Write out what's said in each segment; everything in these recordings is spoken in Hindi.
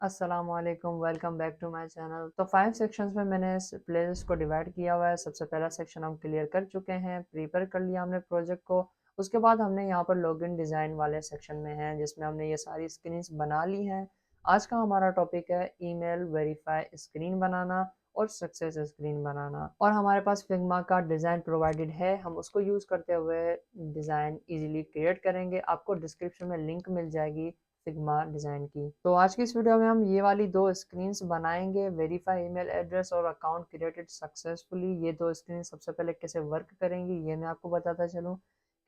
अस्सलामुअलैकुम, welcome back to my channel. तो 5 सेक्शंस में मैंने इस प्लेलिस्ट को डिवाइड किया हुआ है। सबसे पहला सेक्शन हम क्लियर कर चुके हैं, प्रिपेयर कर लिया हमने प्रोजेक्ट को। उसके बाद हमने यहाँ पर लॉगिन डिज़ाइन वाले सेक्शन में हैं, जिसमें हमने ये सारी स्क्रीन्स बना ली हैं। आज का हमारा टॉपिक है ईमेल वेरीफाई स्क्रीन बनाना और सक्सेस स्क्रीन बनाना। और हमारे पास फिग्मा का डिज़ाइन प्रोवाइडेड है, हम उसको यूज़ करते हुए डिज़ाइन इजीली क्रिएट करेंगे। आपको डिस्क्रिप्शन में लिंक मिल जाएगी फिग्मा डिज़ाइन की। तो आज की इस वीडियो में हम ये वाली दो स्क्रीन्स बनाएंगे, वेरीफाई ईमेल एड्रेस और अकाउंट क्रिएटेड सक्सेसफुली। ये दो स्क्रीन सबसे पहले कैसे वर्क करेंगी ये मैं आपको बताता चलूँ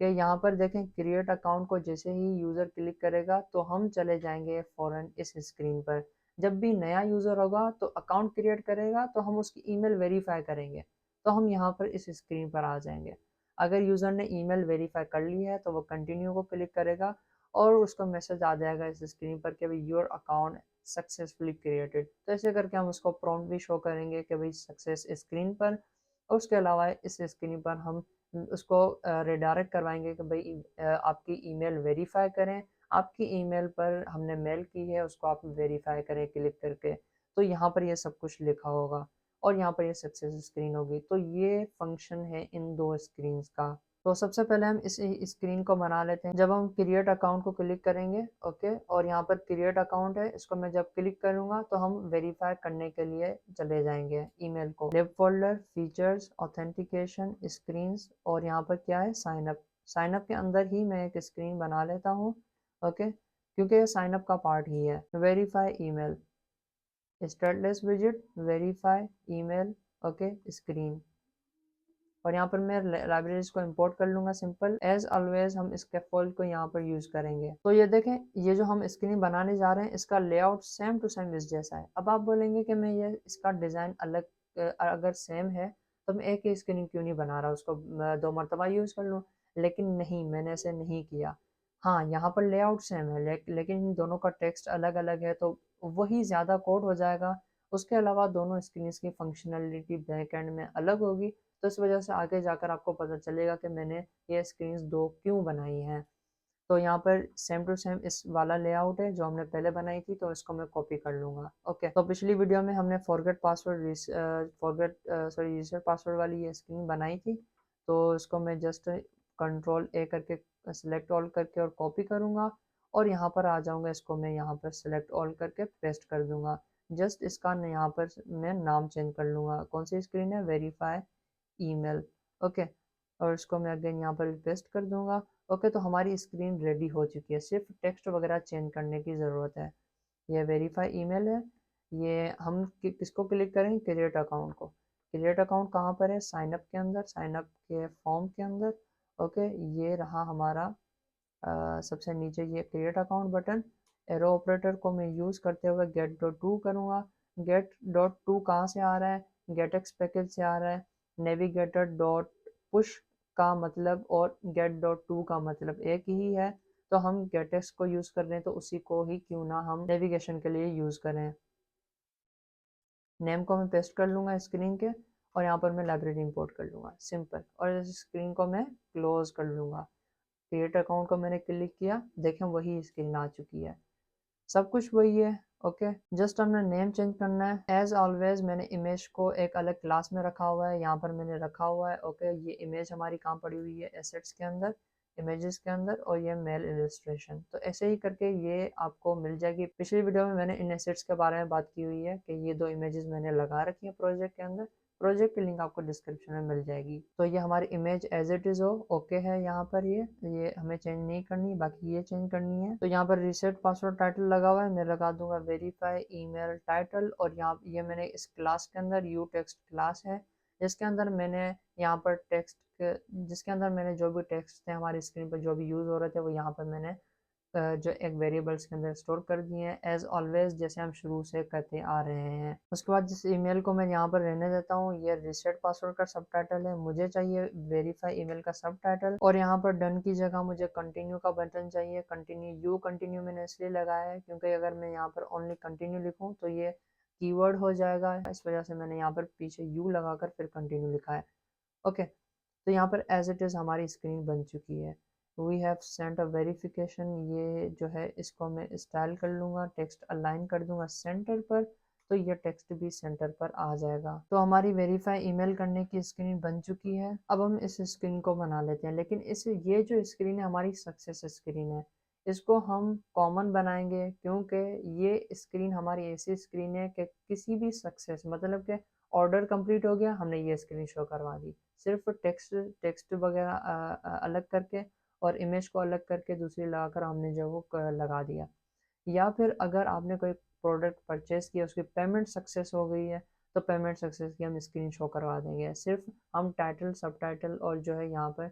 कि यहाँ पर देखें, क्रिएट अकाउंट को जैसे ही यूज़र क्लिक करेगा तो हम चले जाएंगे फ़ौरन इस स्क्रीन पर। जब भी नया यूज़र होगा तो अकाउंट क्रिएट करेगा तो हम उसकी ईमेल वेरीफाई करेंगे, तो हम यहाँ पर इस स्क्रीन पर आ जाएंगे। अगर यूज़र ने ईमेल वेरीफाई कर ली है तो वो कंटिन्यू को क्लिक करेगा और उसको मैसेज आ जाएगा इस स्क्रीन पर कि भाई योर अकाउंट सक्सेसफुली क्रिएटेड। तो ऐसे करके हम उसको प्रॉम्प्ट भी शो करेंगे कि भाई सक्सेस स्क्रीन पर। और उसके अलावा इस स्क्रीन पर हम उसको रिडायरेक्ट करवाएंगे कि भाई आपकी ईमेल वेरीफाई करें, आपकी ईमेल पर हमने मेल की है उसको आप वेरीफाई करें क्लिक करके। तो यहाँ पर ये सब कुछ लिखा होगा और यहाँ पर ये सक्सेस स्क्रीन होगी। तो ये फंक्शन है इन दो स्क्रीन्स का। तो सबसे पहले हम इस स्क्रीन को बना लेते हैं। जब हम क्रिएट अकाउंट को क्लिक करेंगे, ओके, और यहाँ पर क्रिएट अकाउंट है, इसको मैं जब क्लिक करूंगा तो हम वेरीफाई करने के लिए चले जाएंगे ईमेल को। लिब फोल्डर, फीचर्स, ऑथेंटिकेशन, स्क्रीन्स और यहाँ पर क्या है, साइन अप। साइन अप के अंदर ही मैं एक स्क्रीन बना लेता हूँ, ओके, क्योंकि ये साइन अप का पार्ट ही है। Verify email, status visit, verify email, okay, screen. और यहाँ पर मैं लाइब्रेरीज को इंपोर्ट कर लूंगा। सिंपल एज ऑलवेज हम स्कैफोल्ड को यहाँ पर यूज करेंगे। तो ये देखें, ये जो हम स्क्रीन बनाने जा रहे हैं इसका लेआउट सेम टू सेम इस जैसा है। अब आप बोलेंगे कि मैं ये इसका डिज़ाइन अलग अगर सेम है तो मैं एक ही स्क्रीन क्यों नहीं बना रहा, उसको दो मरतबा यूज़ कर लूँ। लेकिन नहीं, मैंने ऐसे नहीं किया। हाँ, यहाँ पर लेआउट सेम है लेकिन इन दोनों का टेक्स्ट अलग अलग है, तो वही ज़्यादा कोड हो जाएगा। उसके अलावा दोनों स्क्रीन की फंक्शनलिटी बैक एंड में अलग होगी। तो इस वजह से आगे जाकर आपको पता चलेगा कि मैंने ये स्क्रीन्स दो क्यों बनाई हैं। तो यहाँ पर सेम टू सेम इस वाला लेआउट है जो हमने पहले बनाई थी, तो इसको मैं कॉपी कर लूँगा। ओके, तो पिछली वीडियो में हमने रीसेट पासवर्ड वाली ये स्क्रीन बनाई थी। तो इसको मैं जस्ट कंट्रोल ए करके सेलेक्ट ऑल करके और कॉपी करूँगा और यहाँ पर आ जाऊँगा। इसको मैं यहाँ पर सेलेक्ट ऑल करके पेस्ट कर दूँगा। जस्ट इसका यहाँ पर मैं नाम चेंज कर लूँगा। कौन सी स्क्रीन है, वेरीफाई ईमेल, ओके। और इसको मैं अगेन यहाँ पर पेस्ट कर दूंगा। ओके, तो हमारी स्क्रीन रेडी हो चुकी है, सिर्फ टेक्स्ट वगैरह चेंज करने की ज़रूरत है। ये वेरीफाई ईमेल है। ये हम किसको क्लिक करेंगे, क्रिएट अकाउंट को। क्रिएट अकाउंट कहाँ पर है, साइन अप के अंदर, साइन अप के फॉर्म के अंदर। ओके, ये रहा हमारा सबसे नीचे ये create account button. Arrow operator को मैं यूज़ करते हुए गेट डॉट टू करूँगा। गेट डॉट टू कहाँ से आ रहा है, गेट एक्स पैकेज से आ रहा है। नेविगेटर डॉट पुश का मतलब और गेट डॉट टू का मतलब एक ही है, तो हम गेट एक्स को यूज़ कर रहे हैं तो उसी को ही क्यों ना हम नेविगेशन के लिए यूज़ करें। नेम को मैं पेस्ट कर लूँगा स्क्रीन के और यहाँ पर मैं लाइब्रेरी इंपोर्ट कर लूँगा, सिंपल। और इस स्क्रीन को मैं क्लोज कर लूँगा। क्रिएट अकाउंट को मैंने क्लिक किया, देखें वही स्क्रीन आ चुकी है, सब कुछ वही है। ओके, जस्ट हमने नेम चेंज करना है। एज ऑलवेज मैंने इमेज को एक अलग क्लास में रखा हुआ है, यहाँ पर मैंने रखा हुआ है। ओके, ये इमेज हमारी कहाँ पड़ी हुई है, एसेट्स के अंदर, इमेजेस के अंदर, और ये मेल इलस्ट्रेशन। तो ऐसे ही करके ये आपको मिल जाएगी। पिछली वीडियो में मैंने इन एसेट्स के बारे में बात की हुई है कि ये दो इमेजेस मैंने लगा रखी है प्रोजेक्ट के अंदर। प्रोजेक्ट की लिंक आपको डिस्क्रिप्शन में मिल जाएगी। तो ये हमारी इमेज एज इट इज़ हो, ओके है। यहाँ पर ये हमें चेंज नहीं करनी, बाकी ये चेंज करनी है। तो यहाँ पर रीसेट पासवर्ड टाइटल लगा हुआ है, मैं लगा दूंगा वेरीफाई ईमेल टाइटल। और यहाँ ये मैंने इस क्लास के अंदर यू टेक्स्ट क्लास है, जिसके अंदर मैंने यहाँ पर जिसके अंदर मैंने जो भी टेक्स्ट थे हमारी स्क्रीन पर जो भी यूज़ हो रहे थे वो यहाँ पर मैंने जो एक वेरिएबल्स के अंदर स्टोर कर दिए हैं, एज ऑलवेज जैसे हम शुरू से करते आ रहे हैं। उसके बाद जिस ईमेल को मैं यहाँ पर रहने देता हूँ, ये रीसेट पासवर्ड का सब टाइटल है, मुझे चाहिए वेरीफाई ईमेल का सब टाइटल। और यहाँ पर डन की जगह मुझे कंटिन्यू का बटन चाहिए। कंटिन्यू मैंने इसलिए लगाया है क्योंकि अगर मैं यहाँ पर ओनली कंटिन्यू लिखूँ तो ये कीवर्ड हो जाएगा, इस वजह से मैंने यहाँ पर पीछे यू लगाकर फिर कंटिन्यू लिखा है। ओके, तो यहाँ पर एज इट इज़ हमारी स्क्रीन बन चुकी है। We have sent a verification, ये जो है इसको मैं स्टाइल कर लूँगा, टेक्स्ट अलाइन कर दूंगा सेंटर पर, तो ये टेक्स्ट भी सेंटर पर आ जाएगा। तो हमारी वेरीफाई ईमेल करने की स्क्रीन बन चुकी है। अब हम इस स्क्रीन को बना लेते हैं, लेकिन इस ये जो स्क्रीन है हमारी सक्सेस स्क्रीन है, इसको हम कॉमन बनाएंगे क्योंकि ये स्क्रीन हमारी ऐसी स्क्रीन है कि किसी भी सक्सेस मतलब कि ऑर्डर कंप्लीट हो गया, हमने ये स्क्रीन शो करवा दी, सिर्फ टेक्स्ट टेक्स्ट वगैरह अलग करके और इमेज को अलग करके दूसरी लगाकर हमने जो वो लगा दिया। या फिर अगर आपने कोई प्रोडक्ट परचेज किया, उसकी पेमेंट सक्सेस हो गई है, तो पेमेंट सक्सेस की हम स्क्रीन शो करवा देंगे। सिर्फ हम टाइटल सब टाइटल और जो है यहाँ पर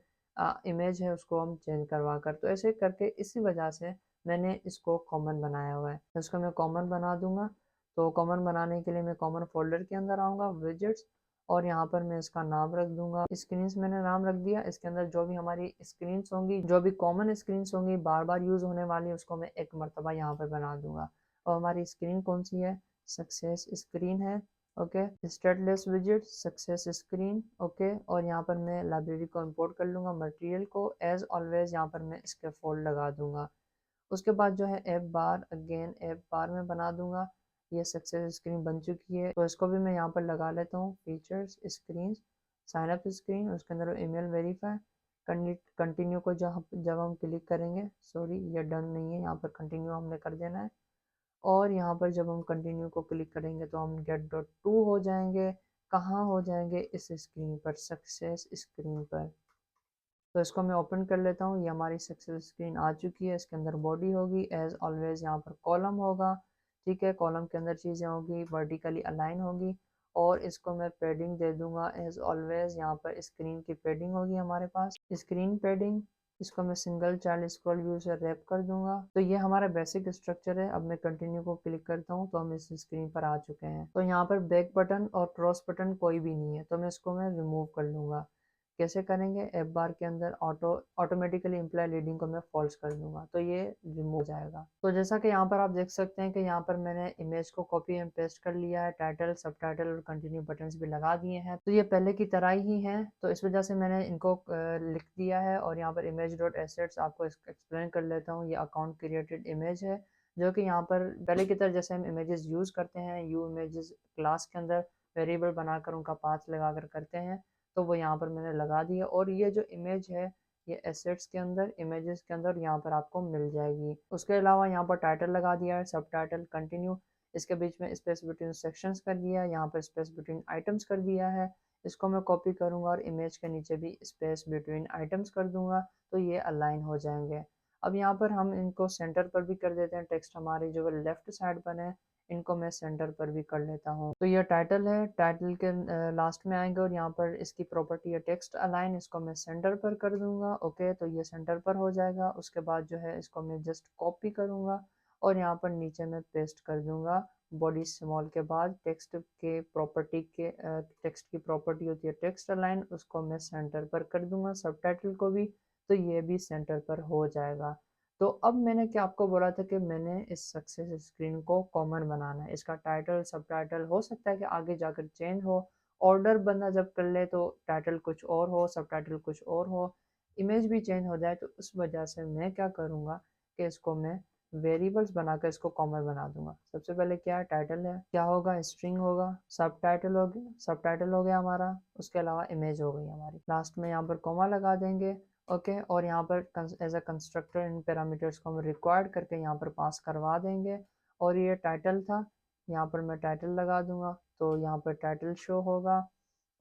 इमेज है उसको हम चेंज करवा कर, तो ऐसे करके इसी वजह से मैंने इसको कॉमन बनाया हुआ है। तो इसको मैं कॉमन बना दूंगा। तो कॉमन बनाने के लिए मैं कॉमन फोल्डर के अंदर आऊँगा, विजेट्स, और यहाँ पर मैं इसका नाम रख दूंगा स्क्रीन्स, मैंने नाम रख दिया। इसके अंदर जो भी हमारी स्क्रीन्स होंगी, जो भी कॉमन स्क्रीन्स होंगी बार बार यूज़ होने वाली, उसको मैं एक मरतबा यहाँ पर बना दूंगा। और हमारी स्क्रीन कौन सी है, सक्सेस स्क्रीन है। ओके, स्टेटलेस विजेट सक्सेस स्क्रीन। ओके, और यहाँ पर मैं लाइब्रेरी को इंपोर्ट कर लूँगा, मटेरियल को एज ऑलवेज यहाँ पर मैं इसके फोल्ड लगा दूंगा। उसके बाद जो है ऐप बार, अगेन ऐप बार में बना दूंगा। ये सक्सेस स्क्रीन बन चुकी है, तो इसको भी मैं यहाँ पर लगा लेता हूँ, features screen, sign up screen, उसके अंदर ईमेल वेरीफाई, कंटिन्यू को जब हम क्लिक करेंगे, सॉरी ये डन नहीं है, यहाँ पर कंटिन्यू हमने कर देना है। और यहाँ पर जब हम कंटिन्यू को क्लिक करेंगे तो हम गेट डॉट टू हो जाएंगे। कहाँ हो जाएंगे, इस स्क्रीन पर, सक्सेस स्क्रीन पर। तो इसको मैं ओपन कर लेता हूँ। ये हमारी सक्सेस स्क्रीन आ चुकी है। इसके अंदर बॉडी होगी, एज ऑलवेज यहाँ पर कॉलम होगा, ठीक है, कॉलम के अंदर चीज़ें होगी, वर्टिकली अलाइन होगी। और इसको मैं पैडिंग दे दूंगा एज ऑलवेज, यहाँ पर स्क्रीन की पैडिंग होगी हमारे पास, स्क्रीन पैडिंग। इसको मैं सिंगल चाइल्ड स्क्रॉल व्यू से रैप कर दूंगा। तो ये हमारा बेसिक स्ट्रक्चर है। अब मैं कंटिन्यू को क्लिक करता हूँ तो हम इस स्क्रीन पर आ चुके हैं। तो यहाँ पर बैक बटन और क्रॉस बटन कोई भी नहीं है, तो मैं इसको मैं रिमूव कर लूँगा। कैसे करेंगे, ऐप बार के अंदर ऑटोमेटिकली इम्प्लाई लीडिंग को मैं फॉल्स कर दूंगा, तो ये रिमूव हो जाएगा। तो जैसा कि यहाँ पर आप देख सकते हैं कि यहाँ पर मैंने इमेज को कॉपी एंड पेस्ट कर लिया है, टाइटल सब टाइटल और कंटिन्यू बटन्स भी लगा दिए हैं, तो ये पहले की तरह ही है। तो इस वजह से मैंने इनको लिख दिया है। और यहाँ पर इमेज डॉट एसेट्स आपको एक्सप्लेन कर लेता हूँ। ये अकाउंट क्रिएटेड इमेज है, जो कि यहाँ पर पहले की तरह जैसे हम इमेजेस यूज़ करते हैं, यू इमेजेस क्लास के अंदर वेरिएबल बनाकर उनका पाथ लगा कर करते हैं, तो वो यहाँ पर मैंने लगा दिया। और ये जो इमेज है ये एसेट्स के अंदर, इमेजेस के अंदर यहाँ पर आपको मिल जाएगी। उसके अलावा यहाँ पर टाइटल लगा दिया है, सब टाइटल, कंटिन्यू, इसके बीच में स्पेस बिटवीन सेक्शंस कर दिया, यहाँ पर स्पेस बिटवीन आइटम्स कर दिया है। इसको मैं कॉपी करूँगा और इमेज के नीचे भी स्पेस बिटवीन आइटम्स कर दूंगा, तो ये अलाइन हो जाएंगे। अब यहाँ पर हम इनको सेंटर पर भी कर देते हैं, टेक्स्ट हमारी जो लेफ्ट साइड पर है इनको मैं सेंटर पर भी कर लेता हूँ। तो ये टाइटल है, टाइटल के लास्ट में आएंगे और यहाँ पर इसकी प्रॉपर्टी है टेक्स्ट अलाइन, इसको मैं सेंटर पर कर दूंगा। ओके, तो ये सेंटर पर हो जाएगा। उसके बाद जो है इसको मैं जस्ट कॉपी करूंगा और यहाँ पर नीचे में पेस्ट कर दूंगा। बॉडी स्मॉल के बाद टेक्स्ट के प्रॉपर्टी के टेक्स्ट की प्रॉपर्टी होती है टेक्स्ट अलाइन, उसको मैं सेंटर पर कर दूंगा, सब टाइटल को भी, तो ये भी सेंटर पर हो जाएगा। तो अब मैंने क्या आपको बोला था कि मैंने इस सक्सेस स्क्रीन को कॉमन बनाना है। इसका टाइटल सब टाइटल हो सकता है कि आगे जाकर चेंज हो, ऑर्डर बंदा जब कर ले तो टाइटल कुछ और हो, सब टाइटल कुछ और हो, इमेज भी चेंज हो जाए। तो उस वजह से मैं क्या करूँगा कि इसको मैं वेरिएबल्स बनाकर इसको कॉमन बना दूंगा। सबसे पहले क्या है, टाइटल है, क्या होगा, स्ट्रिंग होगा, सब टाइटल हो गया, सब टाइटल हो गया हमारा, उसके अलावा इमेज हो गई हमारी, लास्ट में यहाँ पर कॉमा लगा देंगे। ओके, और यहाँ पर as a constructor in parameters को हम रिक्वायर्ड करके यहाँ पर पास करवा देंगे। और ये टाइटल था, यहाँ पर मैं टाइटल लगा दूंगा, तो यहाँ पर टाइटल शो होगा।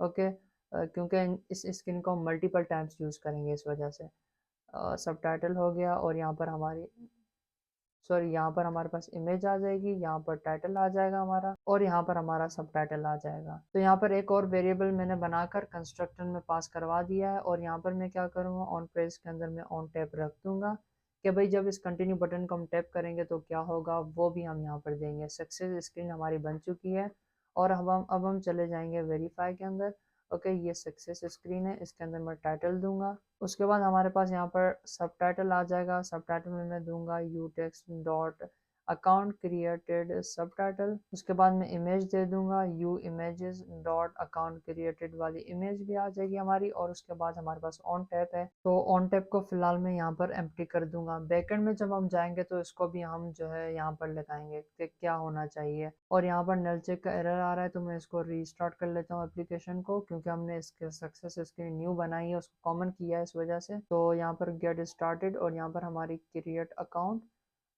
ओके, क्योंकि इस स्क्रीन को हम मल्टीपल टाइम्स यूज़ करेंगे इस वजह से। सब टाइटल हो गया और यहाँ पर हमारी, सॉरी, यहाँ पर हमारे पास इमेज आ जाएगी, यहाँ पर टाइटल आ जाएगा हमारा, और यहाँ पर हमारा सब टाइटल आ जाएगा। तो यहाँ पर एक और वेरिएबल मैंने बनाकर कंस्ट्रक्टर में पास करवा दिया है। और यहाँ पर मैं क्या करूँगा, ऑन पेज के अंदर मैं ऑन टैप रख दूंगा कि भाई जब इस कंटिन्यू बटन को हम टैप करेंगे तो क्या होगा, वो भी हम यहाँ पर देंगे। सक्सेस स्क्रीन हमारी बन चुकी है। और अब हम चले जाएंगे वेरीफाई के अंदर। ओके, ये सक्सेस स्क्रीन है, इसके अंदर मैं टाइटल दूंगा। उसके बाद हमारे पास यहाँ पर सब टाइटल आ जाएगा। सब टाइटल में मैं दूंगा you text dot account created सब टाइटल। उसके बाद मैं इमेज दे दूंगा you images dot account created वाली इमेज भी आ जाएगी हमारी। और उसके बाद हमारे पास ऑन टैप है, तो ऑन टैप को फिलहाल मैं यहाँ पर एम्प्टी कर दूंगा। बैकएंड में जब हम जाएंगे तो इसको भी हम जो है यहाँ पर लगाएंगे कि क्या होना चाहिए। और यहाँ पर नल चेक का एरर आ रहा है, तो मैं इसको रीस्टार्ट कर लेता हूँ एप्लीकेशन को, क्योंकि हमने इसके सक्सेस इसकी न्यू बनाई है, उसको कॉमन किया है इस वजह से। तो यहाँ पर गेट स्टार्टेड और यहाँ पर हमारी क्रिएट अकाउंट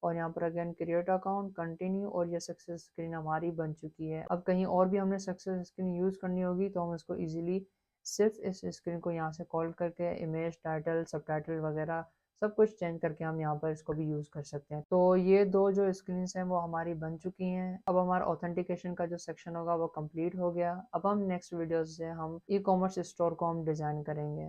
और यहाँ पर अगेन क्रिएट अकाउंट कंटिन्यू, और ये सक्सेस स्क्रीन हमारी बन चुकी है। अब कहीं और भी हमने सक्सेस स्क्रीन यूज़ करनी होगी तो हम इसको इजीली सिर्फ इस स्क्रीन को यहाँ से कॉल करके इमेज टाइटल सब टाइटल वगैरह सब कुछ चेंज करके हम यहाँ पर इसको भी यूज़ कर सकते हैं। तो ये दो जो स्क्रीन हैं वो हमारी बन चुकी हैं। अब हमारा ऑथेंटिकेशन का जो सेक्शन होगा वो कंप्लीट हो गया। अब हम नेक्स्ट वीडियो से हम ई कॉमर्स स्टोर को हम डिज़ाइन करेंगे।